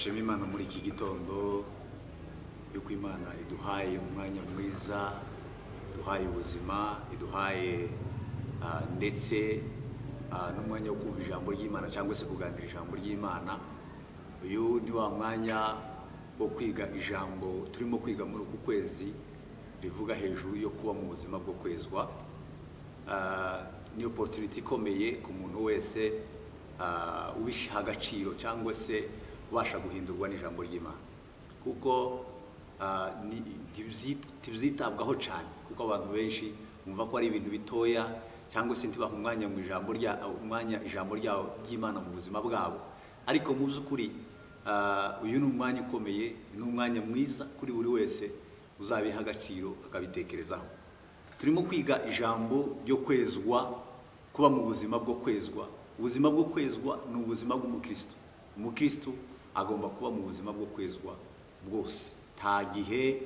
turashima Imana muri iki gitondo yuko Imana iduhaye umwanya mwiza, iduhaye ubuzima, iduhaye ndetse n'umwanya wo kumva ijambo ry'Imana cyangwa se kuganira ijambo ry'Imana. Uyu ni wa mwanya wo kwiga ijambo turimo kwiga muri uku kwezi rivuga hejuru yo kuba mu buzima bwo kwezwa. Ni opportunity ikomeye ku muntu wese ubisha agaciro cyangwa se ubasha guhindurwa n'ijambo ry'Imana, kuko ntibyitabwaho cyane, kuko abantu benshi bumva ko ari ibintu bitoya cyangwa se ntibaha umwanya mu ijambo ry'Imana mu buzima bwabo. Ariko mu by'ukuri uyu ni umwanya ukomeye, ni umwanya mwiza kuri buri wese uzabiha agaciro akabitekerezaho. Turimo kwiga ijambo ryo kwezwa, kuba mu buzima bwo kwezwa. Ubuzima bwo kwezwa ni ubuzima bw'umukristo. Umukristo agomba kuba mu buzima bwo kwezwa bwose, nta gihe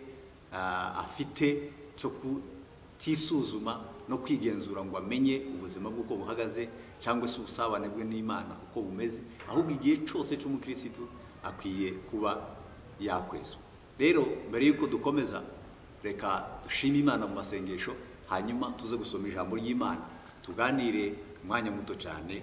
afite cyo kutisuzuma no kwigenzura ngo amenye ubuzima bw'uko buhagaze cyangwa se ubusabane bwe n'Imana uko bumeze, ahubwo igihe cyose cy'umukristo akwiye kuba yakwezwa. Rero mbere yuko dukomeza, reka dushime Imana mu masengesho, hanyuma tuze gusoma ijambo ry'Imana, tuganire umwanya muto cyane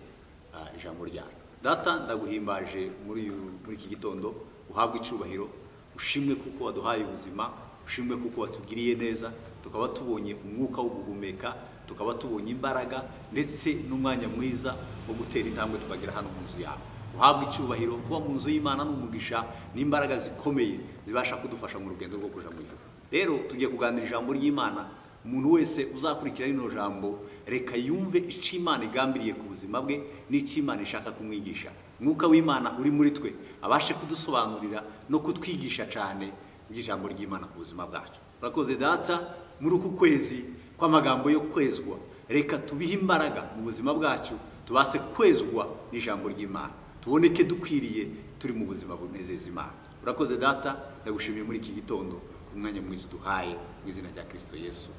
ijambo ryayo. Data, ndaguhimbaje muri iki gitondo, uhabwe icubahiro, ushimwe kuko waduhaye ubuzima, ushimwe kuko watugiriye neza, tukaba tubonye umwuka wo guhumeka, tukaba tubonye imbaraga ndetse n'umwanya mwiza wo gutera intambwe tukagera hano mu nzu yawe. Uhabwe icubahiro, kuba mu nzu y'Imana n'umugisha n'imbaraga zikomeye zibasha kudufasha mu rugendo rwo kuja mu ijuru. Rero tugiye kuganira ijambo ry'Imana. Umuntu wese uzakurikira rino jambo, reka yumve icyo Imana igambiriye ku buzima bwe n'icyo Imana ishaka kumwigisha. Mwuka w'Imana uri muri twe abashe kudusobanurira no kutwigisha cyane iby'ijambo ry'Imana ku buzima bwacu. Urakoze Data, muri uku kwezi kw'amagambo yo kwezwa, reka tubihe imbaraga mu buzima bwacu, tubase kwezwa n'ijambo ry'Imana, tuboneke dukwiriye turi mu buzima bunezeza Imana. Urakoze Data, ndagushimiye muri iki gitondo ku mwanya mwiza uduhaye, mu izina rya Kristo Yesu.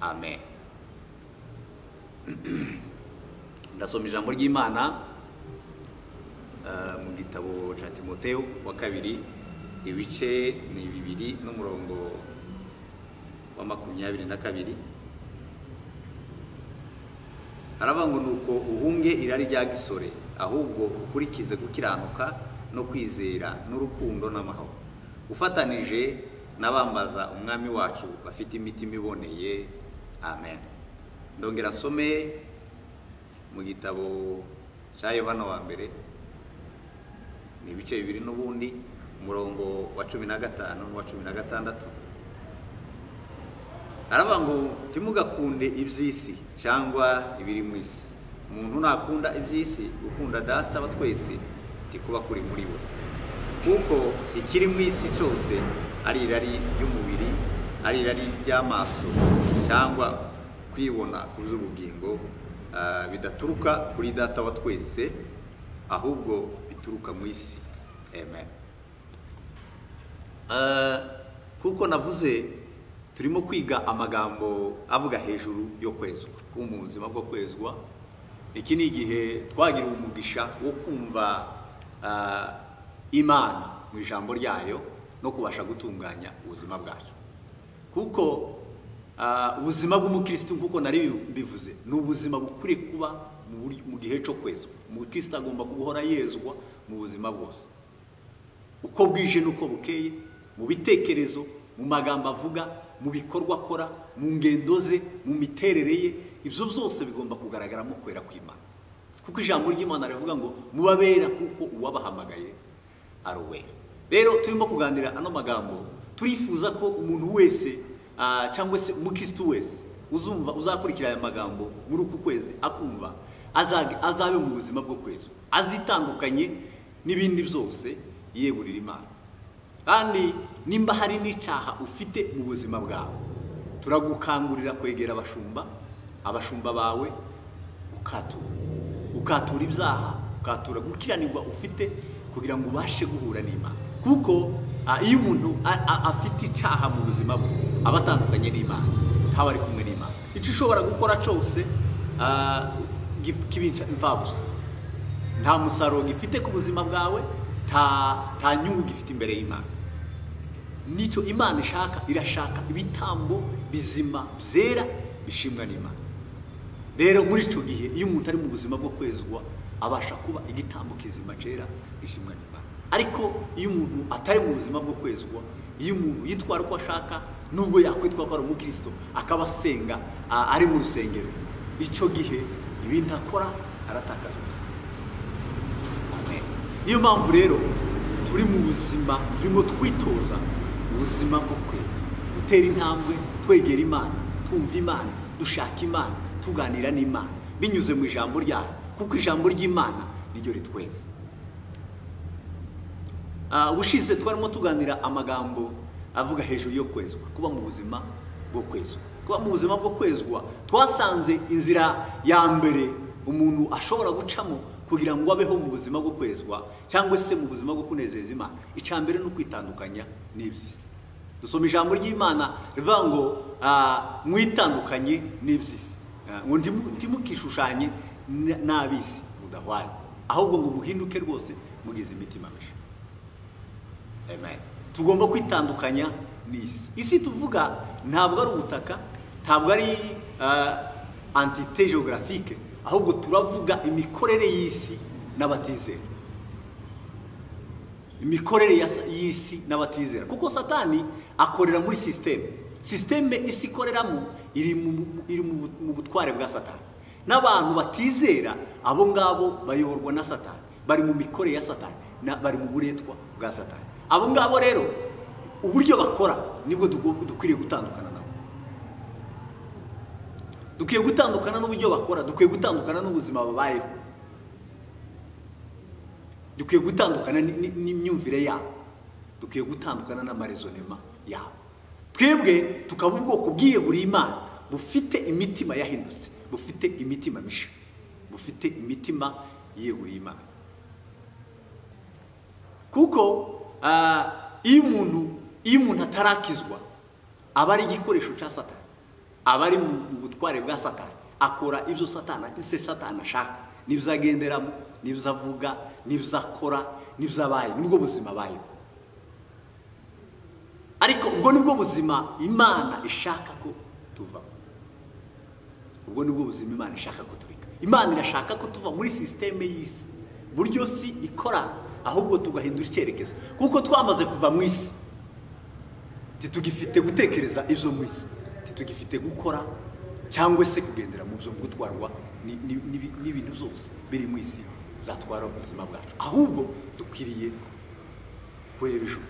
Amen. Ndasoma ijambo ry'Imana mu gitabo cya Timoteyo wa kabiri, ibice ni 2 n'umurongo wa 22. Haravuga ngo nuko uhunge irari rya gisore, ahubwo ukurikize gukiranuka no kwizera n'urukundo n'amahoro, ufatanije n'abambaza umwami wacu bafite imitima iboneye. Amen. Ndongera nsome mu gitabo cya Yohana wa mbere, ni ibice 2 n'ubundi, umurongo wa 15 n'uwa 16. Aravuga ngo timugakunde iby'isi cyangwa ibiri mu isi. Umuntu nakunda iby'isi, gukunda Data wa twese tikuba kuri muri we, kuko ikiri mu isi cyose ari irari ry'umubiri, ari irari ry'amaso cyangwa kwibona kuz'ubugingo, bidaturuka kuri Data wa twese, ahubwo bituruka mu isi. Amen. Kuko navuze turimo kwiga amagambo avuga hejuru yo kwezwa, kuba mu buzima bwo kwezwa. Iki ni igihe twagira umugisha wo kumva Imana mu ijambo ryayo no kubasha gutunganya ubuzima bwacu, kuko ubuzima bw'umukristo nkuko nari bivuze ni ubuzima bukuri kuba mu gihe cyo kwezwa. Umukristo agomba guhora yezwa mu buzima bwose, uko bwije n'uko bukeye, mu bitekerezo, mu magambo avuga, mu bikorwa akora, mu ngendo ze, mu miterere ye. Ibyo byose bigomba kugaragaramo kwera kw'Imana, kuko ijambo ry'Imana rivuga ngo mubabera kuko uwabahamagaye ari uwera. Rero turimo kuganira ano magambo, turifuza ko umuntu wese cyangwa se umukristo wese uzakurikira aya magambo muri uku kwezi akumva azabe mu buzima bwo kwezwa, azitandukanye n'ibindi byose yegurira Imana. Kandi nimba hari n'icyaha ufite mu buzima bwawe, turagukangurira kwegera abashumba bawe, ukatura ibyaha, ukatura gukiranirwa ufite, kugira ngo ubashe guhura n'Imana. Kuko iyo umuntu afite icyaha mu buzima bwe, aba atandukanye n'Imana, haba ari kumwe n'Imana. Icyo ushobora gukora cyose kibica imfabusa, nta musaruro gifite ku buzima bwawe, nta nyungu gifite imbere y'Imana. Nicyo Imana ishaka, irashaka ibitambo bizima byera bishimwa n'Imana. Rero muri icyo gihe iyo umuntu ari mu buzima bwo kwezwa abasha kuba igitambo kizima cyera gishimwa n'Imana. Ariko iyo umuntu atari mu buzima bwo kwezwa, iyo umuntu yitwara uko ashaka, nubwo yakwitwa ko ari umukristo akaba asenga ari mu rusengero, icyo gihe ibintu akora aratakaza. Amen. Niyo mpamvu rero turi mu buzima, turimo twitoza ubuzima bwo gutera intambwe, twegera Imana, twumva Imana, dushaka Imana, tuganira n'Imana binyuze mu ijambo ryayo, kuko ijambo ry'Imana niryo ritweza. Ubushize twarimo tuganira amagambo avuga hejuru yo kwezwa, kuba mu buzima bwo kwezwa. Kuba mu buzima bwo kwezwa twasanze inzira ya mbere umuntu ashobora gucamo kugira ngo abeho mu buzima bwo kwezwa cyangwa se mu buzima bwo kunezeza Imana. Icambere no kwitandukanya n'ibyisi. Dusoma ijambo ry'Imana rivuga ngo mwitandukanye n'ibyisi, ngo ntimukishushanye n'abisi mudahwanye, ahubwo ngo muhinduke rwose mugize imitima mishya. Amen. Tugomba kwitandukanya n'isi. Isi tuvuga ntabwo ari ubutaka, ntabwo ari entité géographique, ahubwo turavuga imikorere y'isi n'abatizera. Imikorere y'isi n'abatizera, kuko Satani akorera muri systeme isi ikoreramo iri mu butware bwa Satani. N'abantu batizera abo ngabo bayoborwa na Satani, bari mu mikorere ya Satani, bari mu buretwa bwa Satani. Abo ngabo rero uburyo bakora nibwo dukwiriye gutandukana nabo. Dukwiye gutandukana n'uburyo bakora, dukwiye gutandukana n'ubuzima babayeho, dukwiye gutandukana n'imyumvire yabo, dukwiye gutandukana n'amarezonema yabo. Twebwe tukaba ubwoko bwiyeguriye Imana, bufite imitima yahindutse, bufite imitima misha, bufite imitima yiyeguriye Imana. Kuko iyo umuntu atarakizwa aba ari igikoresho cya Satani, aba ari mu butware bwa Satani, akora ibyo Satani ashaka, n'ibyo agenderamo, n'ibyo avuga, n'ibyo akora, n'ibyo abaye, nibwo buzima abayeho. Ariko ubwo nibwo buzima Imana ishaka ko tuva. Ubwo nibwo buzima Imana ishaka ko tureka. Imana irashaka ko tuva muri systeme y'isi, buryo si ikora, ahubwo tugahindura icyerekezo. Kuko twamaze kuva mu isi, titugifite gutekereza ibyo mu isi, titugifite gukora cyangwa se kugendera mu byo gutwarwa n'ibintu byose biri mu isi zatwara ubuzima bwacu. Ahubwo dukwiriye kureba ijuru,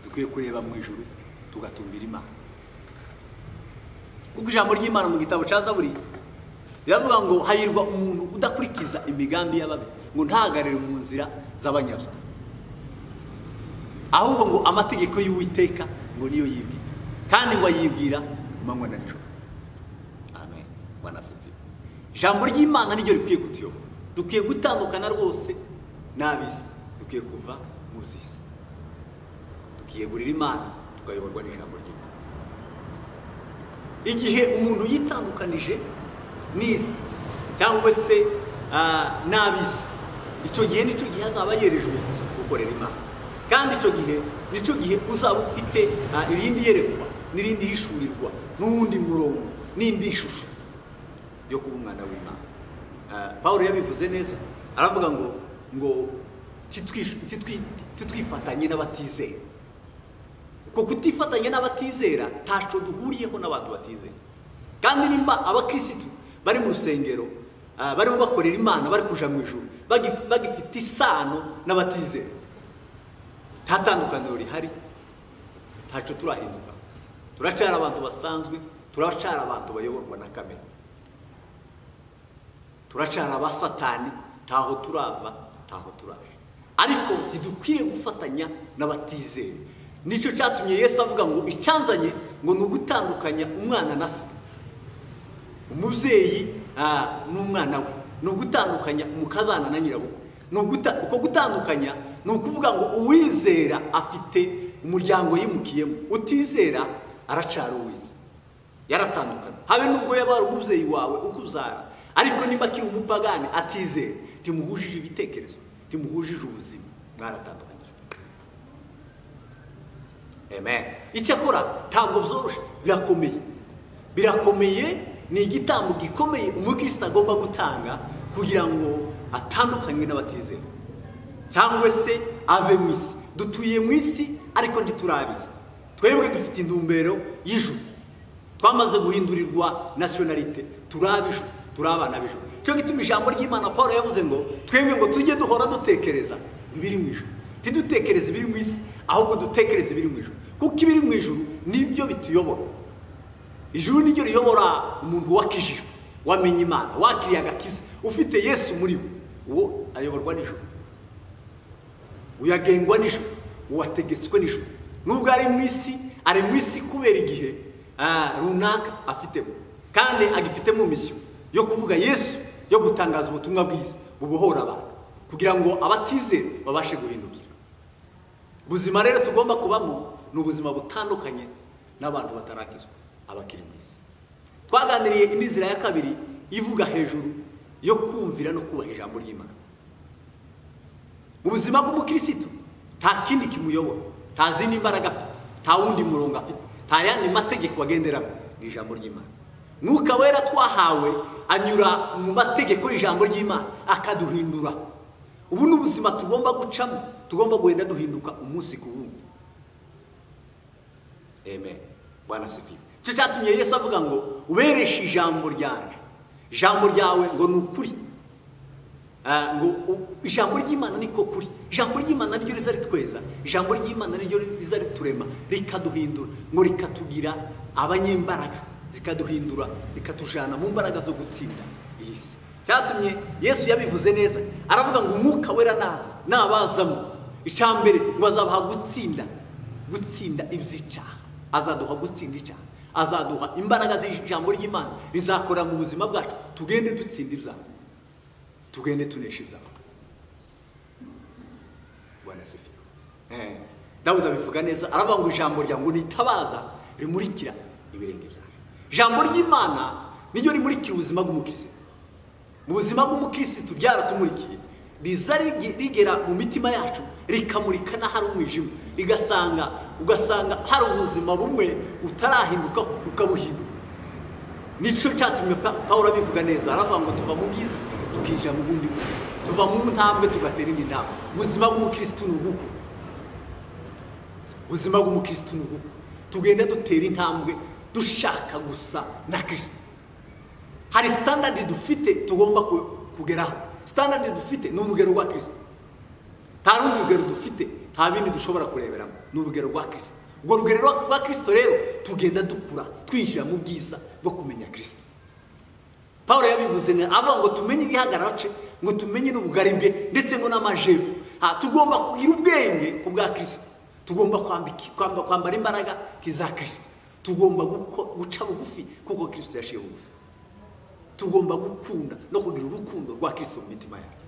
dukwiye kureba mu ijuru tugatumbira Imana. Kuko ijambo ry'Imana mu gitabo cya Zaburi riravuga ngo hahirwa umuntu udakurikiza imigambi y'ababi, ngo ntahagarare mu nzira z'abanyabyaha, ahubwo ngo amategeko y'Uwiteka ngo niyo yibwira, kandi ngo ayibwira ku manywa na nijoro. Amen. Bwana asifiwe. Ijambo ry'Imana niryo rikwiye kutuyobora. Dukwiye gutandukana rwose n'abisi, dukwiye kuva mu by'isi, tukiyegurira Imana, tukayoborwa n'ijambo ry'Imana. Igihe umuntu yitandukanije n'isi cyangwa se n'abisi, icyo gihe nicyo gihe azaba yerejwe gukorera Imana. Kandi icyo gihe uzaba ufite irindi yerekwa n'irindi hishurirwa n'uwundi murongo n'indi shusho yo kuba umwana w'Imana. Pawulo yabivuze neza, aravuga ngo titwifatanye n'abatizera. Kuko kutifatanya n'abatizera ntaco duhuriyeho n'abantu batizera. Kandi nimba abakristo bari mu rusengero, barimo bakorera Imana, bari kuja mu ijuru, bagifite isano n'abatizera, nta tandukaniro rihari, ntaco turahinduka. Turacara abantu basanzwe, turacara abantu bayoborwa na kamere, turacara ba Satani, ntaho turava, ntaho turaje. Ariko ntidukwiye gufatanya n'abatizera. Nicyo cyatumye Yesu avuga ngo icyanzanye ngo ni ugutandukanya umwana na se, umubyeyi n'umwana we, ni ugutandukanya umukazana na nyirabukwe. Uko gutandukanya ni ukuvuga ngo uwizera afite umuryango yimukiyemo, utizera aracara uwisi, yaratandukana. Habe nubwo yaba ari umubyeyi wawe ukubyara, ariko niba akiri umupagani atizera, timuhujije ibitekerezo, timuhujije ubuzima, mwaratandukanyijwe. Amen. Icyakora ntabwo byoroshye, birakomeye, ni igitambo gikomeye umukristo agomba gutanga kugira ngo atandukanywe n'abatizera cyangwa se ave mu isi. Dutuye mu isi ariko ntiturabizi. Twebwe dufite intumbero y'ijuru, twamaze guhindurirwa nationalite, turabijuru, turabana b'ijuru. Cyo gituma ijambo ry'Imana Paulo yavuze ngo twebwe ngo tujye duhora dutekereza ibiri mu ijuru, ntidutekereze ibiri mu isi, ahubwo dutekereze ibiri mu ijuru, kuko ibiri mu ijuru nibyo bituyobora. Ijuru niryo riyobora umuntu wakijijwe, wamenye Imana, wakiriye agakiza, ufite Yesu muri we, uwo ayoborwa n'ijuru, uyagengwa n'ijuru, uwategetswe n'ijuru. Nubwo ari mu isi, ari mu isi kubera igihe runaka afitemo, kandi agifitemo misiyo yo kuvuga Yesu, yo gutangaza ubutumwa bwiza bubohora abantu kugira ngo abatizera babashe guhindukira. Ubuzima rero tugomba kubamo ni ubuzima butandukanye n'abantu batarakizwa, abakiri mu isi. Twaganiriye indi nzira ya kabiri ivuga hejuru yo kumvira no kubaha ijambo ry'Imana. Mu buzima bw'umukristo nta kindi kimuyobora, nta zindi mbaraga afite, nta wundi murongo afite, nta yandi mategeko agenderamo, ni ijambo ry'Imana. Mwuka wera twahawe anyura mu mategeko y'ijambo ry'Imana akaduhindura. Ubu ni ubuzima tugomba gucamo, tugomba guhenda duhinduka umunsi ku wundi. Amen. Bwana sifiwe. Cyo cyatumye Yesu avuga ngo ubereshe ijambo ryanje, ijambo ryawe ngo ni ukuri. Ngo ijambo ry'Imana niko kuri, ijambo ry'Imana niryo riza ritweza, ijambo ry'Imana niryo riza riturema, rikaduhindura, ngo rikatugira abanyembaraga, zikaduhindura, rikatujana mu mbaraga zo gutsinda iyi si. Cyatumye Yesu yabivuze neza, aravuga ngo umwuka wera nabazamo, icambere ngo azabaha gutsinda ibyicaha, azaduha gutsinda icyaha, azaduha imbaraga z'ijambo ry'Imana rizakora mu buzima bwacu, tugende dutsinda ibyaha, tugende tunesha ibyaha. Bwana sifiwe. Dawudi abivuga neza, aravuga ngo ijambo rya ngo nitabaza rimurikira ibirenge byawe. Ijambo ry'Imana niryo rimurikira ubuzima bw'umukristo. Mu buzima bw'umukristo ryaratumurikiye, riza rigera mu mitima yacu, rikamurika n'ahari umwijima, ugasanga hari ubuzima bumwe utarahinduka ukabuhindura. Nicyo cyatumye Paulo abivuga neza, aravuga ngo tuva mu bwiza tukinjira mu bundi bwiza, tuva mu ntambwe tugatera indi ntambwe. Ubuzima bw'umukristo ni ubuko, ubuzima bw'umukristo ni ubuko, tugenda dutera intambwe dushaka gusa na Kristo. Hari standard dufite tugomba kugeraho. Standard dufite ni urugero rwa Kristo. Nta rundi rugero dufite, nta bindi dushobora kureberamo, ni urugero rwa Kristo. Ubwo rugero rwa Kristo rero tugenda dukura, twinjira mu bwiza bwo kumenya Kristo. Paulo yabivuze ne avuga ngo tumenye igihagararo cye, ngo tumenye n'ubugari bwe, ndetse ngo n'amajevu. Tugomba kugira ubwenge ku bwa Kristo, tugomba kwambara imbaraga kiza Kristo, tugomba guca bugufi kuko Kristo yashiye bugufi, tugomba gukunda no kugira urukundo rwa Kristo mu mitima yacu.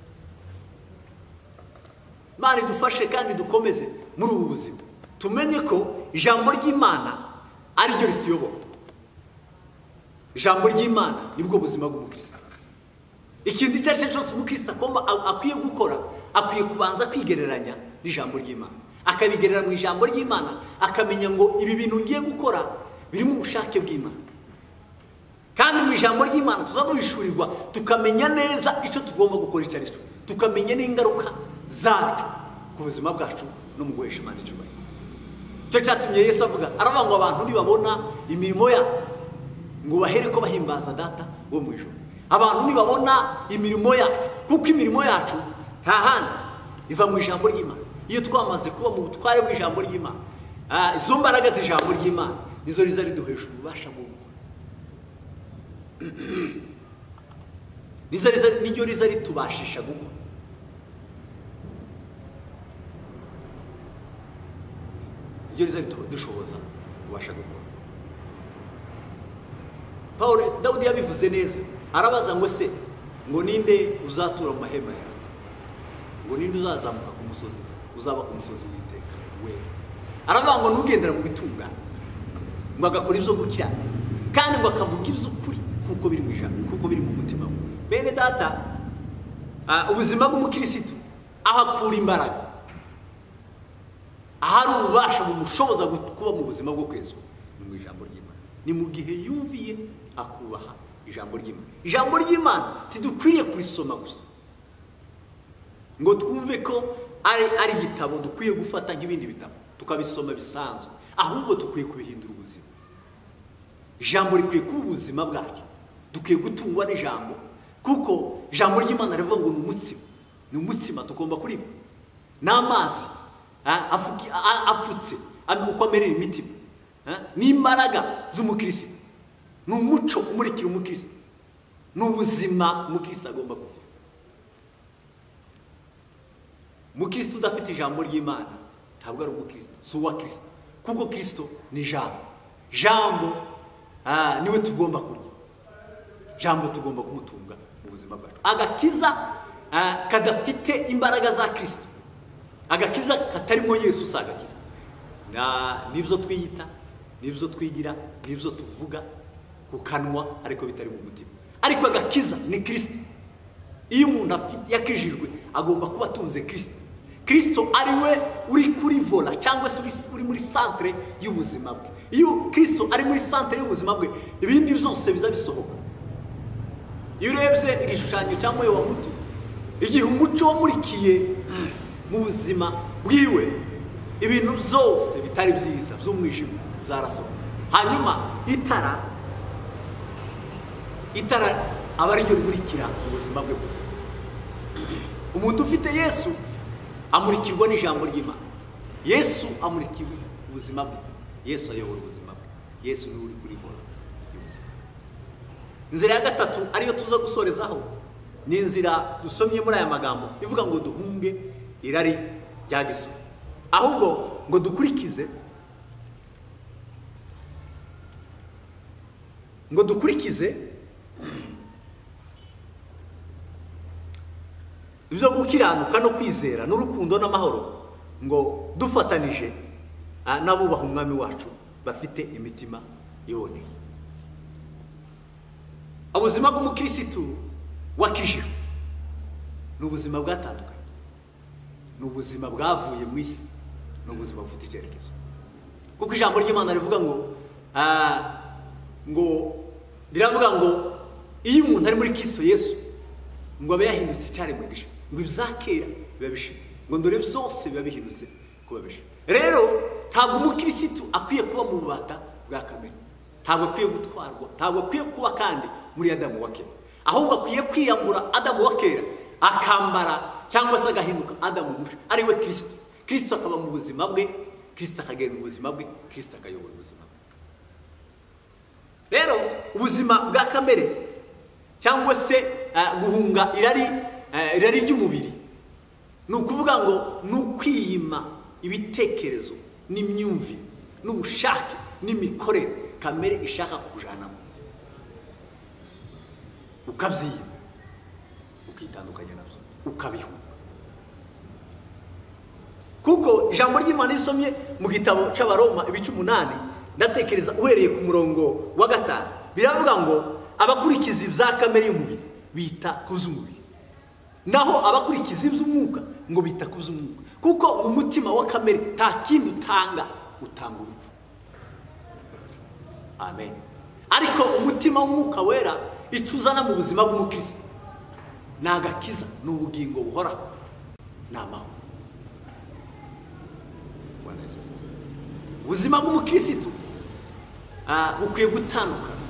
Mari dufashe kandi dukomeze muri ubu buzima, tumenye ko ijambo ry'Imana ari ryo rituyobora. Ijambo ry'Imana nibwo buzima bw'umukristo. Ikindi cyose cyose umukristo akwiye gukora, akwiye kubanza kwigereranya n'ijambo ry'Imana, akabigerera mu ijambo ry'Imana, akamenya ngo ibi bintu ngiye gukora biri mu bushake bw'Imana. Kandi mu ijambo ry'Imana tuzaduhishurirwa, tukamenya neza icyo tugomba gukora icyo ari cyo, tukamenya n'ingaruka zacu ku buzima bwacu no mu guhesha Imana icyubahiro. Cyo cyatumye Yesu avuga, aravuga ngo abantu nibabona imirimo yabo ngo bahere ko bahimbaza Data wo mu ijuru. Abantu nibabona imirimo yacu, kuko imirimo yacu nta handi iva mu ijambo ry'Imana. Iyo twamaze kuba mu butware bw'ijambo ry'Imana, izo mbaraga z'ijambo ry'Imana nizo riza riduhesha ububasha bwo gukora. Niryo riza ritubashisha gukora. Niryo riza ridushoboza kubasha gukora. Dawudi yabivuze neza, arabaza ngo se ngo ninde uzatura mu mahema yawe, ngo ninde uzazamuka ku musozi, uzaba ku musozi w'Uwiteka we. Aravuga ngo nugendera mu bitungane, ngo agakora ibyo gukiranuka, kandi ngo akavuga iby'ukuri kuko biri mu ijambo, kuko biri mu mutima we. Bene data, ubuzima bw'umukristo aho akura imbaraga ahari ububasha bumushoboza kuba mu buzima bwo kwezwa ni mu ijambo ry'Imana, ni mu gihe yumviye akubaha ijambo ry'Imana. Ijambo ry'Imana tidukwiriye kurisoma gusa ngo twumve ko ari igitabo dukwiye gufata nk'ibindi bitabo tukabisoma bisanzwe, ahubwo dukwiye kubihindura ubuzima. Ijambo rikwiye kuba ubuzima bwacu, dukwiye gutungwa n'ijambo, kuko ijambo ry'Imana rivuga ngo ni umutsima tugomba kuriba, n'amazi afutse uko amerera imitima, n'imbaraga z'umukristo, ni umuco umurikira umukristo, ni ubuzima umukristo agomba kugira. Umukristo udafite ijambo ry'Imana ntabwo ari umukristo, si uwa Kristo, kuko Kristo ni ijambo niwe tugomba kurya, ijambo tugomba kumutunga mu buzima bwacu. Agakiza kadafite imbaraga za Kristo, agakiza katarimo Yesu, si agakiza. Nibyo twiyita, nibyo twigira, nibyo tuvuga ku kanwa ariko bitari mu mutima. Ariko agakiza ni Kristo. Iyo umuntu yakijijwe agomba kuba atunze Kristo. Kristo ari we uri kuri vola cyangwa se uri muri centre y'ubuzima bwe. Iyo Kristo ari muri centre y'ubuzima bwe, ibindi byose biza bisohoka. Iyo urebye igishushanyo cyangwa wa muto, igihe umuco wamurikiye mu buzima bwiwe, ibintu byose bitari byiza by'umwijima zarasohotse. Hanyuma itara aba ari ryo rimurikira ubuzima bwe bwose. Umuntu ufite Yesu amurikirwa n'ijambo ry'Imana. Yesu amurikira ubuzima bwe, Yesu ayobora ubuzima bwe, Yesu niwe uri kuri vola y'ubuzima. Inzira ya gatatu ariyo tuza gusorezaho ni inzira dusomye muri aya magambo ivuga ngo duhunge irari rya gisore, ahubwo ngo dukurikize ibyo gukiranuka no kwizera n'urukundo n'amahoro, ngo dufatanije n'abubaha umwami wacu bafite imitima iboneye. Ubuzima bw'umukirisitu wakijijwe ni ubuzima bwatandukanye, ni ubuzima bwavuye mu isi, ni ubuzima bufite icyerekezo. Kuko ijambo ry'Imana rivuga ngo riravuga ngo iyo umuntu ari muri Kristo Yesu ngo abe yahindutse icyaremwe gishya, ngo ibyakera biba bishize, ngo ndore byose biba bihindutse kuba bishya. Rero ntabwo umukirisitu akwiye kuba mu bubata bwa kamere, ntabwo akwiye gutwarwa, ntabwo akwiye kuba kandi muri Adamu wa kera, ahubwo akwiye kwiyambura Adamu wa kera akambara cyangwa se agahinduka Adamu mushya, ari we Kristo. Kristo akaba mu buzima bwe, Kristo akagenda ubuzima bwe, Kristo akayobora ubuzima bwe. Rero ubuzima bwa kamere cyangwa se guhunga irari ry'umubiri, ni ukuvuga ngo ni ukwiyima ibitekerezo n'imyumvire n'ubushake n'imikorere kamere ishaka kukujanamo, ukabyiyima, ukitandukanya nabyo, ukabihunga. Kuko ijambo ry'Imana risomye mu gitabo cy'Abaroma ibice 8, ndatekereza uhereye ku murongo wa 5, biravuga ngo abakurikiza ibya kamere y'umubiri bita ku by'umubiri, naho abakurikiza iby'umwuka ngo bita ku by'umwuka. Kuko umutima wa kamere nta kindi utanga urupfu. Amen. Ariko umutima w'umwuka wera icyo uzana mu buzima bw'umukristo ni agakiza, ni ubugingo buhoraho, ni amahoro. Ubuzima bw'umukristo bukwiye gutandukana.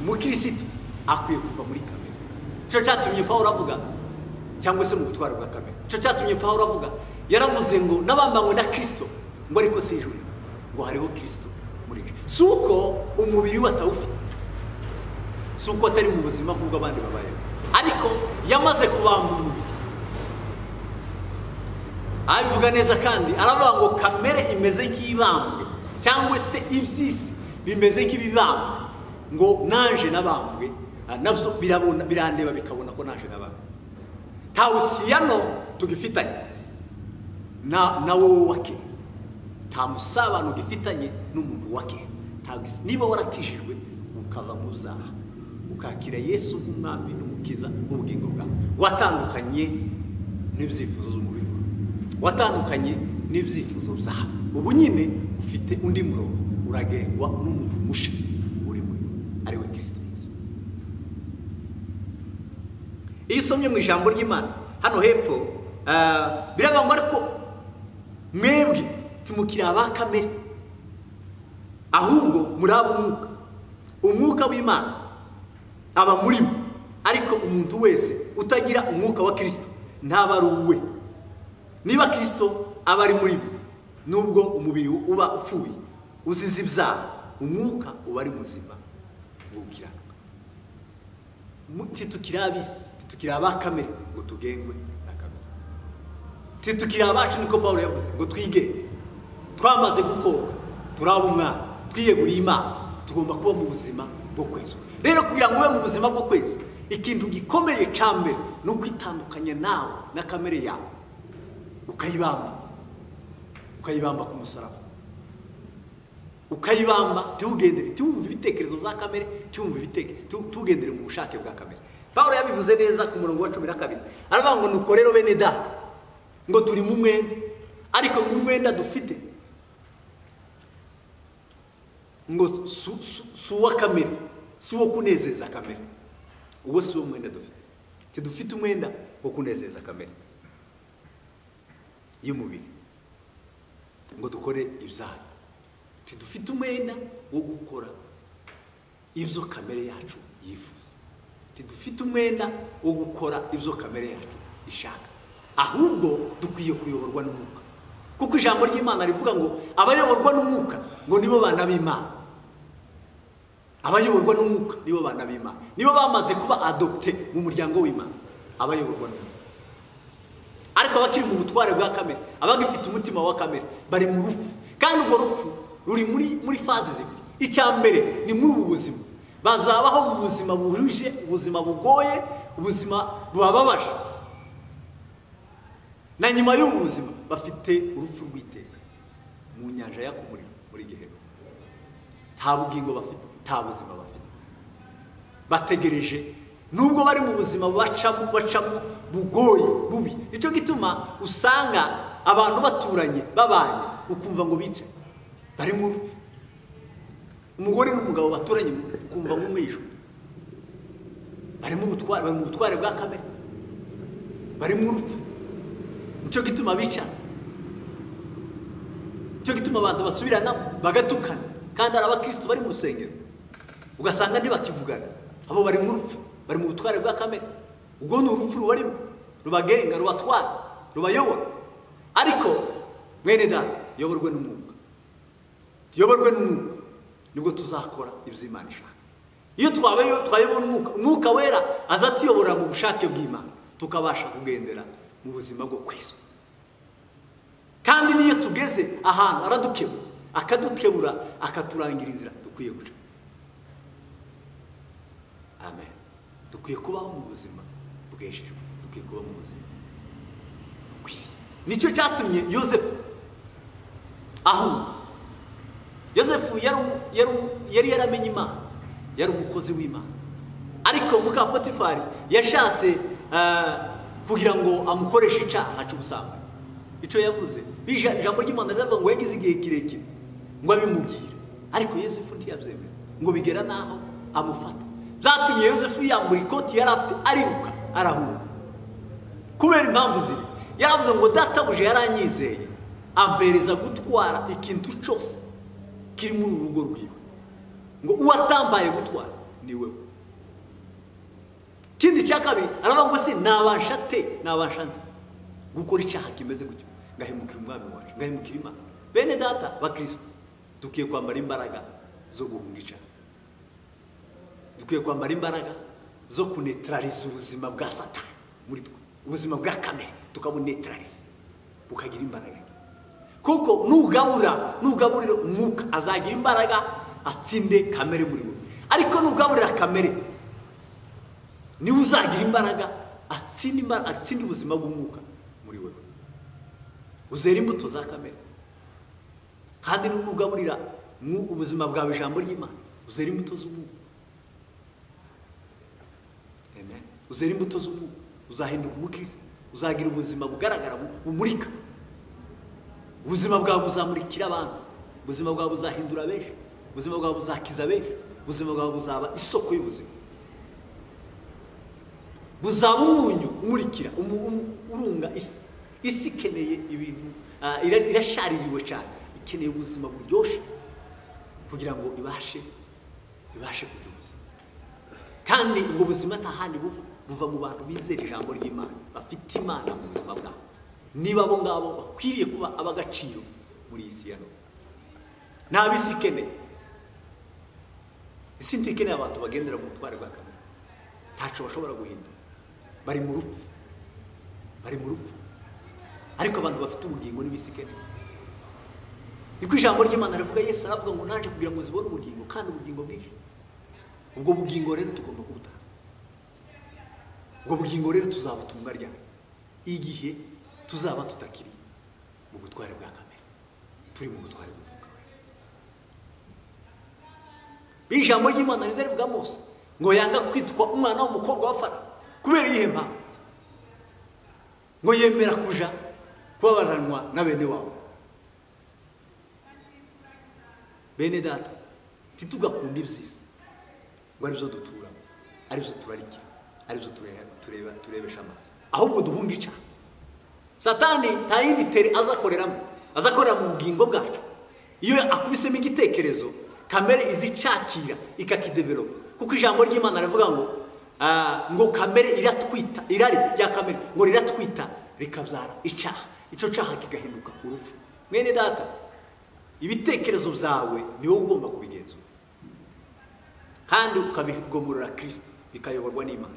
Umukristo akwiye kuva muri kamere. Cyo cyatumye Pawulo avuga, cyangwa se mu butware bwa kamere, cyo cyatumye Pawulo avuga, yaravuze ngo nabambanywe na Kristo, ngo ariko si ijuru, ngo hariho Kristo muri je. Si uko umubiri we atawufite, si uko atari mu buzima bw'abandi babaye, ariko yamaze kubamba umubiri. Abivuga neza kandi aravuga ngo kamere imeze nk'ibambwe, cyangwa se ibyisi bimeze nk'ibibambwe, ngo naje nabambwe, nabyo birandeba bikabona ko naje nabambwe. Nta usiyano tugifitanye na wowe wake, nta musabano gifitanye n'umuntu wake. Niba warakijijwe ukava mu byaha ukakira Yesu nk'umwami n'umukiza w'ubugingo bwawe, watandukanye n'ibyifuzo z'umubiri wawe, watandukanye n'ibyifuzo byawe. Ubu nyine ufite undi murongo, uragengwa n'umuntu musha uri muri we, ari we Kristo Yesu. Iyo usomye mu ijambo ry'Imana hano hepfo birabangwa ariko mwebwe timukiri aba kamere, ahubwo muri abo umwuka w'Imana aba muri mwe. Ariko umuntu wese utagira umwuka wa Kristo ntaba ari uwe. Niba Kristo aba ari muri mwe, nubwo umubiri uba upfuye uzize ibyaha, umwuka uba ari muzima w'ukiranuka. Titukiri abisi, titukiri aba kamere ngo tugengwe na kamere. Titukiri abacu, niko Pawulo yavuze, ngo twige twamaze gukoka, turaba umwana, twiyeguriye Imana, tugomba kuba mu buzima bwo kwezwa. Rero kugira ngo ube mu buzima bwo kwezwa, ikintu gikomeye cyambere no kwitandukanya nawe na kamere yawe, ukayibamba ku musaraba, ukayibamba, tugendere tumva ibitekerezo bya kamere, tugendere mu bushake bwa kamere. Pawulo yabivuze neza ku murongo wa 12, aravuga ngo nuko rero bene data, ngo turi mu mwenda, ariko mu mwenda dufite ngo suwa kamere, suwo kunezeza kamere. Uwo si wo mwenda dufite. Tidufite umwenda wo kunezeza kamere y'umubiri ngo dukore ibyaha. Tidufite umwenda wo gukora ibyo kamere yacu yifuza. Tidufite umwenda wo gukora ibyo kamere yacu ishaka. Ahubwo dukwiye kuyoborwa n'umwuka, kuko ijambo ry'Imana rivuga ngo abayoborwa n'umwuka ngo nibo bana b'Imana. Abayoborwa n'umwuka nibo bana b'Imana, nibo bamaze kuba adopte mu muryango w'Imana. Abayoborwa n'umwuka. Ariko abakiri mu butware bwa kamere, abagifite umutima wa kamere, bari mu rupfu. Kandi ubwo rupfu ruri muri faze zibiri. Icya mbere ni muri ubu buzima, bazabaho mu buzima buhuje, ubuzima bugoye, ubuzima bubabaje. Na nyuma y'ubu buzima bafite urupfu rw'iteka mu nyanja yaka umuriro muri Gehena. Nta bugingo bafite, nta buzima bafite, bategereje. Nubwo bari mu buzima bacamo bugoye bubi. Nicyo gituma usanga abantu baturanye babanye, ukumva ngo bice bari mu rupfu. Umugore n'umugabo baturanye ukumva ngo umwishu, bari mu butware bwa kamere, bari mu rupfu. Nicyo gituma bica, nicyo gituma abantu basubirana bagatukana, kandi ari abakristo bari mu rusengero ugasanga ntibakivugana. Abo bari mu rupfu, bari mu butware bwa kamere. Ubwo ni urupfu rubarimo, rubagenga, rubatwara, rubayobora. Ariko mwene data, yoborwe n'umwuka. Tuyoborwe n'umwuka nibwo tuzakora ibyo Imana ishaka. Iyo twayobora umwuka wera azatuyobora mu bushake bw'Imana, tukabasha kugendera mu buzima bwo kwezwa. Kandi niyo tugeze ahantu aradukebura, akadukebura, akaturangira inzira dukwiye guca. Amen. Dukwiye kubaho mu buzima bwejejwe, dukwiye kuba mu buzima bukwiye. Nicyo cyatumye Yosefu Yosefu yari yaramenye Imana, yari umukozi w'Imana. Ariko muka Potifari yashatse kugira ngo amukoreshe icyaha cy'ubusambanyi. Icyo yavuze ijambo ry'Imana rivuga ngo yagize igihe kirekire ngo abimubwire, ariko Yosefu ntiyabyemera, ngo bigera naho amufata. Byatumye Yosefu yambura ikoti yari afite, ariruka arahunga kubera impamvu ziri. Yavuze ngo databuje yaranyizeye, ampereza gutwara ikintu cyose kiri muri urugo rwiwe, ngo uwatambaye gutwara ni wewe. Kindi cya kabiri aravuga ngo si nabasha nte gukora icyaha kimeze gutyo, ngahemukira umwami wacu, ngahemukira Imana. Bene data ba Kristo, dukwiye kwambara imbaraga zo guhunga icyaha. Dukwiye kwambara imbaraga zo kunetraliza ubuzima bwa Satani muri twe, ubuzima bwa kamere tukabunetraliza bukagira imbaraga. Kuko nugaburira umwuka azagira imbaraga, atsinde kamere muri we. Ariko nugaburira kamere, ni uzagira imbaraga, atsinde ubuzima bw'umwuka muri we. Uzera imbuto za kamere. Kandi nugaburira ubuzima bwawe ijambo ry'Imana, uzera imbuto z'umwuka. Amen. Uzera imbuto z'umwuka, uzahinduka umukristo, uzagira ubuzima bugaragara bumurika. ubuzima bwawe buzamurikira abantu, ubuzima bwawe buzahindura benshi, ubuzima bwawe buzakiza benshi, ubuzima bwawe buzaba isoko y'ubuzima, buzaba umunyu umurikira urunga isi ikeneye ibintu irashaririwe cyane, ikeneye ubuzima buryoshye kugira ngo ibashe kugira ubuzima. Kandi ubwo buzima nta handi buva mu bantu bizera ijambo ry'Imana, bafite Imana mu buzima bwabo. Niba abo ngabo bakwiriye kuba abagaciro muri iyi si ya none. Nta bisi ikeneye, isi ntikeneye abantu bagendera mu butware bwa kamere, ntacyo bashobora guhindura, bari mu rupfu. Ariko abantu bafite ubugingo n'ibisi ikeneye. Niko ijambo ry'Imana rivuga, Yesu aravuga ngo naje kugira ngo zibone ubugingo kandi ubugingo bwinshi. Ubwo bugingo rero tugomba kubutanga. Ubwo bugingo rero tuzabutunga ryari? Igihe tuzaba tutakiri mu butware bwa kamere, turi mu butware bw'Umwuka Wera. Ijambo ry'Imana riza rivuga Mose ngo yanga kwitwa umwana w'umukobwa wa Farawo kubera iyihe mpamvu? Ngo yemera kuja kubabaranwa na bene wabo. Bene data, titugakunda iby'isi ngo arizo dutura, arizo turarikira, arizo turebesha amaso, ahubwo duhunga icyaha. Satani nta yindi tere azakorera mu bugingo bwacu. Iyo akubisemo igitekerezo, kamere izicakira ikakidevelopa, kuko ijambo ry'Imana rivuga ngo kamere iratwita, irari rya kamere ngo riratwita rikabyara icyaha, icyo cyaha kigahinduka urupfu. Mwene data, ibitekerezo byawe niwe ugomba kubigenzura kandi ukabigomorera Kristo, bikayoborwa n'Imana.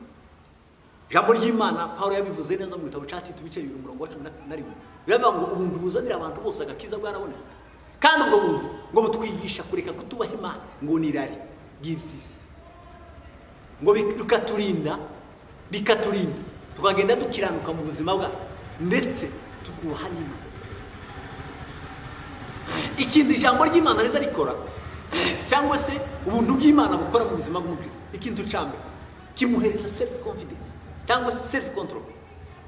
Ijambo ry'Imana Paulo yabivuze neza mu gitabo cya Tito ibice 11. Biravuga ngo ubuntu buzanira abantu bose agakiza bwarabonetse, kandi ubwo buntu ngo butwigisha kureka kutubaha Imana ngo nirari ry'iby'isi, ngo bikaturinda tukagenda dukiranuka mu buzima bwacu ndetse tukubaha n'Imana. Ikindi ijambo ry'Imana riza rikora cyangwa se ubuntu bw'Imana bukora mu buzima bw'umukristo, ikintu cyambere kimuhereza self confidence cyangwa self control.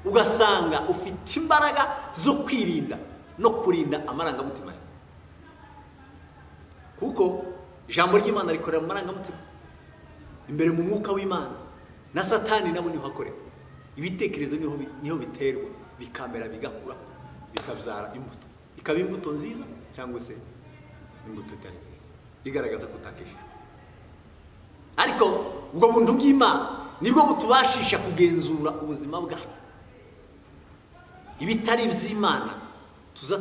Ugasanga ufite imbaraga zo kwirinda no kurinda amarangamutima yawe, kuko ijambo ry'Imana rikorera mu marangamutima imbere mu mwuka w'Imana, na Satani nabo niho akorera. Ibitekerezo niho biterwa, bikamera, bigakura, bikabyara imbuto, ikaba imbuto nziza cyangwa se imbuto itari nziza, igaragaza kutakishije. Ariko ubwo buntu bw'Imana nibwo butubashisha kugenzura ubuzima bwacu. Ibitari iby'Imana tuza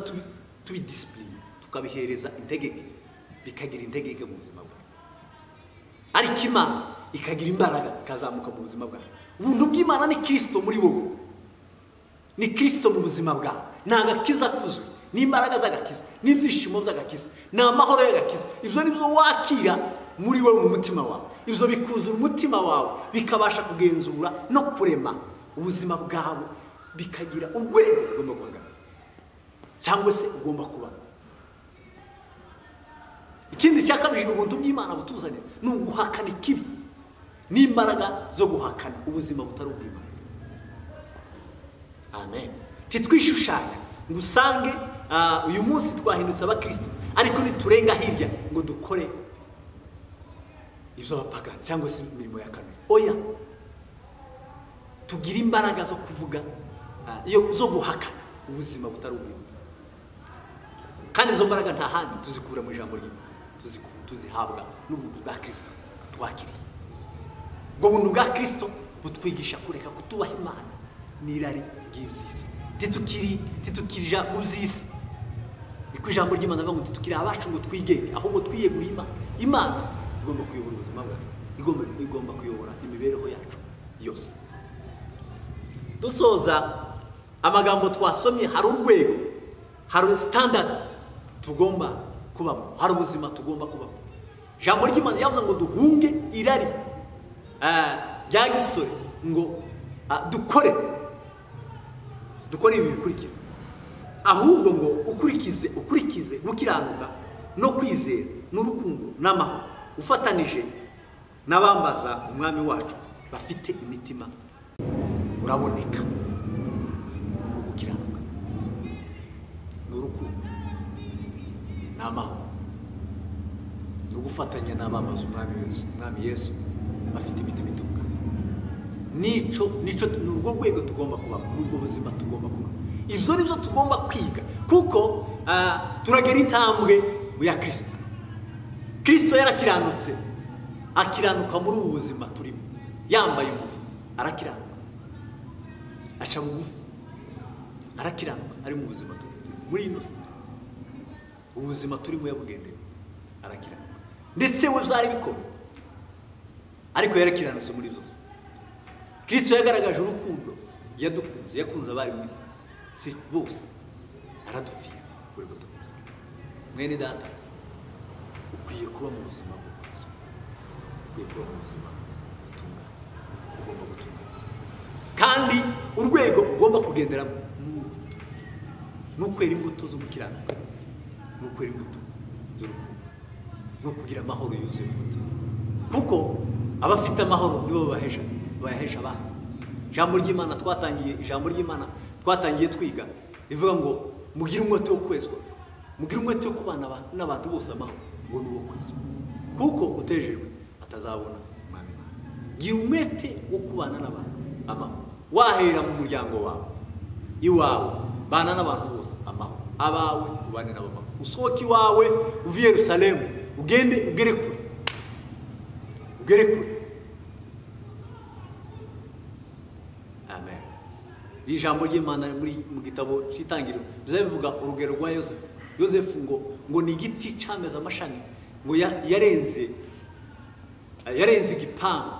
tubidisipline, tukabihereza integeke, bikagira integeke mu buzima bwacu. Ariko Imana ikagira imbaraga, ikazamuka mu buzima bwacu. Ubuntu bw'Imana ni Kristo muri wowe, ni Kristo mu buzima bwawe, ni agakiza kuzuye, ni imbaraga z'agakiza, n'ibyishimo by'agakiza, ni amahoro y'agakiza. Ibyo nibyo wakira muri wowe mu mutima wawe, ibyo bikuzura umutima wawe, bikabasha kugenzura no kurema ubuzima bwawe, bikagira urwego ugomba guhagarara cyangwa se ugomba kuba. Ikindi cya kabiri ubuntu bw'Imana butuzanira ni uguhakana ikibi n'imbaraga zo guhakana ubuzima butari ubw'Imana. Amen. Titwishushanya ngo usange uyu munsi twahindutse abakristo, ariko niturenga hirya ngo dukore ibyo abapagani cyangwa se imirimo ya kamere. Oya, tugira imbaraga zo kuvuga zo guhakana ubuzima butari ubw'Imana, kandi izo mbaraga nta handi tuzikura mu ijambo ry'Imana, tuzihabwa n'ubuntu bwa Kristo twakiriye. Ubwo buntu bwa Kristo butwigisha kureka kutubaha Imana n'irari ry'iby'isi, titukirija mu by'isi. Iko ijambo ry'Imana rivuga ngo titukiri abacu ngo twigenge, ahubwo twiyeguriye Imana. Imana igomba kuyobora ubuzima bwacu, igomba kuyobora imibereho yacu yose. Dusoza amagambo twasomye, hari urwego, hari standard tugomba kubamo, hari ubuzima tugomba kubamo. Ijambo ry'Imana yavuze ngo duhunge irari rya gisore, ngo dukore ibi bikurikira, ahubwo ngo ukurikize gukiranuka no kwizera n'urukundo n'amahoro, ufatanije n'abambaza umwami wacu bafite imitima uraboneka, no gukiranuka n'urukundo amahoro no gufatanya n'abamaze umwami Yesu bafite imitima itunganye. Nico ni urwo rwego tugomba kubamo, n'ubwo buzima tugomba kubamo. Ibyo nibyo tugomba kwiga kuko turagera intambwe ya Kristo. Kristo yarakiranutse, akiranuka muri ubu buzima turimo, yambaye umubiri arakiranuka, aca bugufi arakiranuka, ari mu buzima turimo muri ino ubuzima turimo yabugendeye arakiranuka, ndetse we byari bikomeye ariko yarakiranutse muri byose. Kristo yagaragaje urukundo, yadukunze, yakunze abari mu isi si bose, aradupfira kuri bwo tukuze. Mwene data, ukwiye kuba mu buzima bw'Yesu, ukwiye kuba mu buzima butunganye, ugomba gutunganya kandi urwego ugomba kugenderamo n'ukwera imbuto zo gukiranuka, n'ukwera imbuto z'urukundo, no kugira amahoro yuzuye mu mutima, kuko abafite amahoro nibo bahesha abandi. Ijambo ry'Imana twatangiye twiga rivuga ngo mugire umwete wo kwezwa, mugire umwete wo kubana n'abantu bose amahoro, ngo ni uwo kwezwa, kuko utejejwe atazabona umwami Imana. Gira umwete wo kubana n'abantu amahoro, wahera mu muryango wawe iwawe, bana n'abantu bose amahoro, abawe ubane n'abamahoro, usohoke iwawe uve i Yerusalemu ugere kure. Amen. Ijambo ry'Imana mu gitabo cy'Itangiriro bivuga urugero rwa Yosefu ngo ni igiti cameza amashami, ngo yarenze igipangu,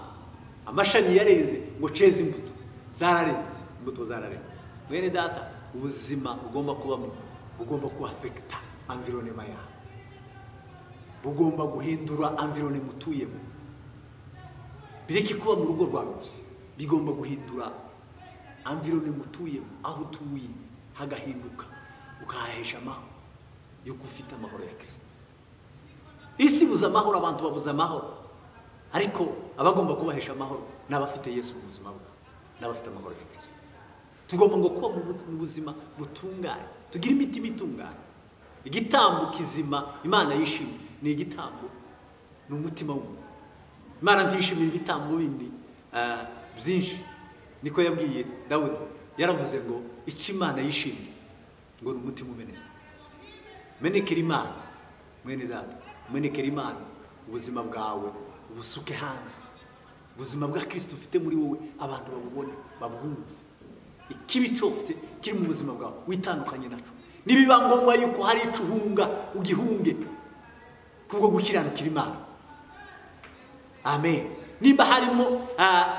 amashami yarenze ngo ceze imbuto zararenze. Mwene data, ubuzima ugomba kubamo bugomba kuafekta environnement yawe, bugomba guhindura environnement utuyemo. Bireke kuba mu rugo rwawe gusa, bigomba guhindura environnement utuyemo, aho utuye hagahinduka, ukahesha amahoro yo gufita amahoro ya Kristo. Isi buza amahoro, abantu babuza amahoro, ariko abagomba kubahesha amahoro n'abafite Yesu mu buzima bwabo, n'abafite amahoro ya Kristo. Tugomba ngo kuba mu buzima butunganye, tugira imitima itunganye. Igitambo kizima Imana yishimye ni igitambo, ni umutima w'umuntu. Imana ntishimira ibitambo bindi byinshi. Niko yabwiye Dawudi, yaravuze ngo icyo Imana yishimye ngo ni umutima umenetse. Menekera Imana, mwene data, menekera Imana ubuzima bwawe ubusuke hanze, ubuzima bwa Kristo ufite muri wowe, abantu babubone babwumve. Ikibi cyose kiri mu buzima bwawe witandukanye naco, nibiba ngombwa yuko hari icuhunga ugihunge kubwo gukiranukira Imana. Amen. Niba harimo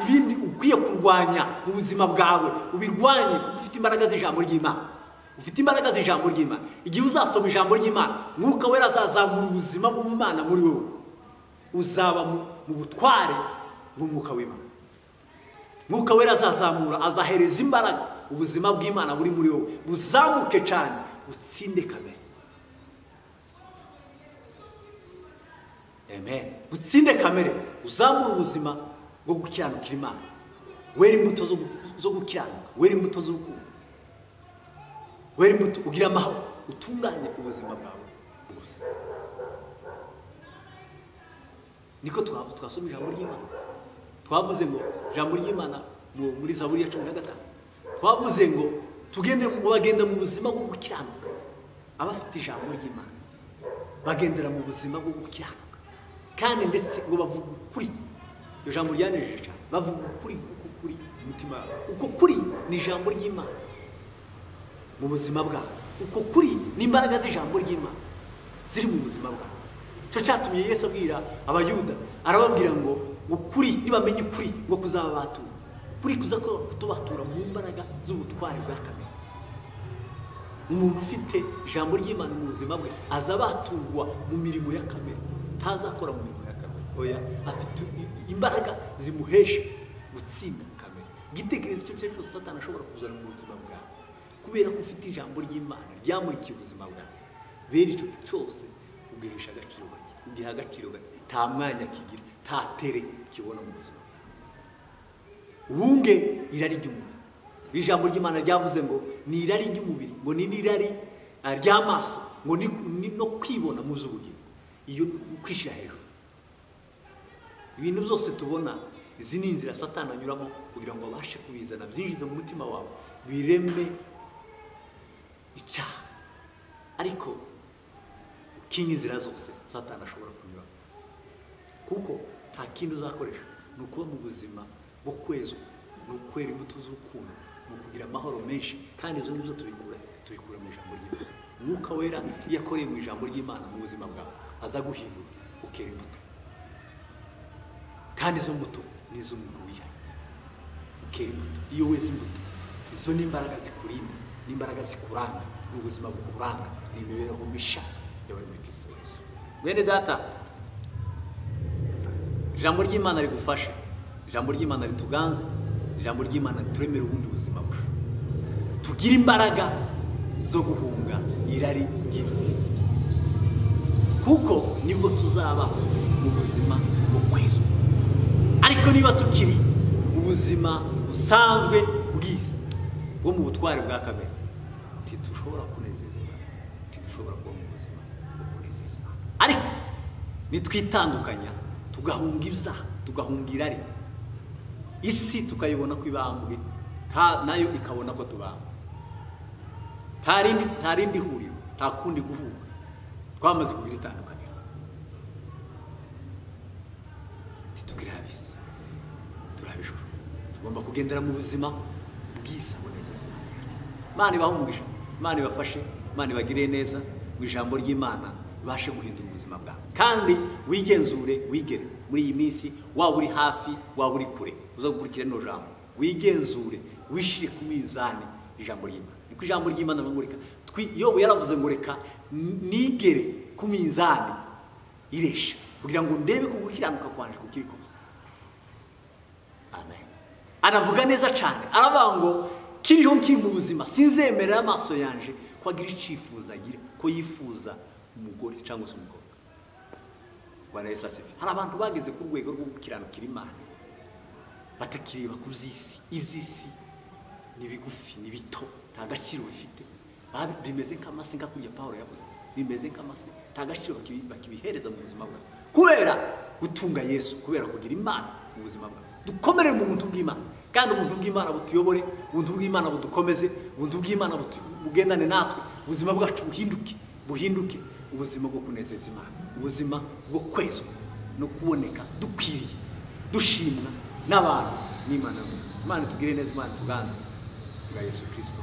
ibindi ukwiye kurwanya mu buzima bwawe, ubirwanye kuko ufite imbaraga z'ijambo ry'Imana. Ufite imbaraga z'ijambo ry'Imana. Igihe uzasoma ijambo ry'Imana, Mwuka Wera azazamura ubuzima bw'Imana muri wowe, uzaba mu butware bw'Umwuka w'Imana. Mwuka Wera azazamura, azahereza imbaraga ubuzima bw'Imana buri muri wowe, buzamuke cyane, butsinde kamere. Amen. Butsinde kamere, uzamura ubuzima bwo gukiranukira Imana, wera imbuto zo gukiranuka, wera imbuto z'urukundo, wera imbuto ugira amahoro, utunganye ubuzima bwawe bwose. Niko twasoma ijambo ry'Imana. Twavuze ngo ijambo ry'Imana muri Zaburi ya 15, twavuze ngo bagenda mu buzima bwo gukiranuka. Abafite ijambo ry'Imana bagendera mu buzima bwo gukiranuka, kandi ndetse ngo bavuga ukuri. Iyo jambo ryanejeje cyane, bavuga ukuri umutima. Uko kuri ni ijambo ry'Imana mu buzima bwabo, uko kuri ni imbaraga z'ijambo ry'Imana ziri mu buzima bwabo. Cyo cyatumye Yesu abwira abayuda, arababwira ngo ukuri nibamenye ukuri ngo kuzababatura, ukuri kuza kutubatura mu mbaraga z'ubutware bwa kamere. Umuntu ufite ijambo ry'Imana mu buzima bwe azabaturwa mu mirimo ya kamere, ntazakora mu mirimo ya kamere. Oya, afite imbaraga zimuhesha gutsinda kamere. Gitekereza icyo cyose Satani ashobora kuzana mu buzima bwawe, kubera ko ufite ijambo ry'Imana ryamurikiye ubuzima bwawe. Bene icyo cyose ugihesha agaciro gake, ugiha agaciro gake, nta mwanya kigira, nta tere kibona mu buzima bwawe. Uhunge irari ry'umubiri. Ijambo ry'Imana ryavuze ngo ni irari ry'umubiri, ngo ni irari ry'amaso, ngo ni no kwibona mu z'ubugingo, iyo kwishira hejuru. Ibintu byose tubona izi ni inzira Satani anyuramo kugira ngo abashe kubizana byinjize mu mutima wawe bireme icyaha. Ariko kinga inzira zose Satani ashobora kunyura, kuko nta kindi uzakoresha ni ukuba mu buzima bwo kwezwa, ni ukwera imbuto z'urukundo, ni ukugira amahoro menshi. Kandi izo nizo tubikura mu ijambo ry'Imana. Mwuka wera iyo akoreye mu ijambo ry'Imana mu buzima bwawe aza guhindura ukera imbuto, kandi izo mbuto nizo umuntu wihaye ukera imbuto. Iyo weze imbuto, izo ni imbaraga zikurinda, ni imbaraga zikuranga, ni ubuzima bukuranga, ni imibereho misha yawe muri Kristo Yesu. Mwene data, ijambo ry'Imana rigufashe, ijambo ry'Imana rituganze, ijambo ry'Imana rituremera ubundi buzima busha, tugira imbaraga zo guhunga irari ry'iby'isi, kuko nibwo tuzaba mu buzima bwo kwezwa. Ariko niba tukiri mu buzima busanzwe bw'isi, bwo mu butware bwa kamere, ntitushobora kunezeza Imana, ntitushobora kuba mu buzima bwo kunezeza Imana. Ariko nitwitandukanya tugahunga ibyaha, tugahunga irari, isi tukayibona ko ibambwe, nayo ikabona ko tubambwe. Nta rindi huriro, nta kundi guhura, twamaze kugira itandukaniro. Ntitugire abisi, turabe ijuru, tugomba kugendera mu buzima bwiza bunezeza Imana yacu. Imana ibahe umugisha, Imana ibafashe, Imana ibagirire neza, mu ijambo ry'Imana ibashe guhindura ubuzima bwawe. Kandi wigenzure, wigere muri iyi minsi, waba uri hafi waba uri kure, uza gukurikira no jambo, wigenzure, wishire ku mizani ijambo ry'Imana. Niko ijambo ry'Imana bamurika Yobu yaravuze ngo reka nigere ku mizani iresha, kugira ngo ndebe ko gukiranuka kwanje kukiri kose. Amen. Anavuga neza cyane, aravuga ngo kiriho nkiri mu buzima sinzemerera amaso yanje ko agira icifuza agira, ko yifuza umugore cyangwa se umukobwa. Bwana Yesu asifiwe. Hari abantu bageze ku rwego rwo gukiranukira Imana, batakiriba ku by'isi. Iby'isi ni bigufi, ni bito, nta gaciro bifite, bimeze nk'amase, nka kurya Pawulo yavuze, bimeze nk'amase, nta gaciro bakibihereza mu buzima bwawe, kubera gutunga Yesu, kubera kugira Imana mu buzima bwawe. Dukomere mu buntu bw'Imana, kandi ubuntu bw'Imana butuyobore, ubuntu bw'Imana budukomeze, ubuntu bw'Imana bugendane natwe, ubuzima bwacu buhinduke ubuzima bwo kunezeza Imana, ubuzima bwo kwezwa no kuboneka dukwiriye, dushimwa n'abantu n'Imana. Imana tugire neza, Imana tuganze bwa Yesu Kristo.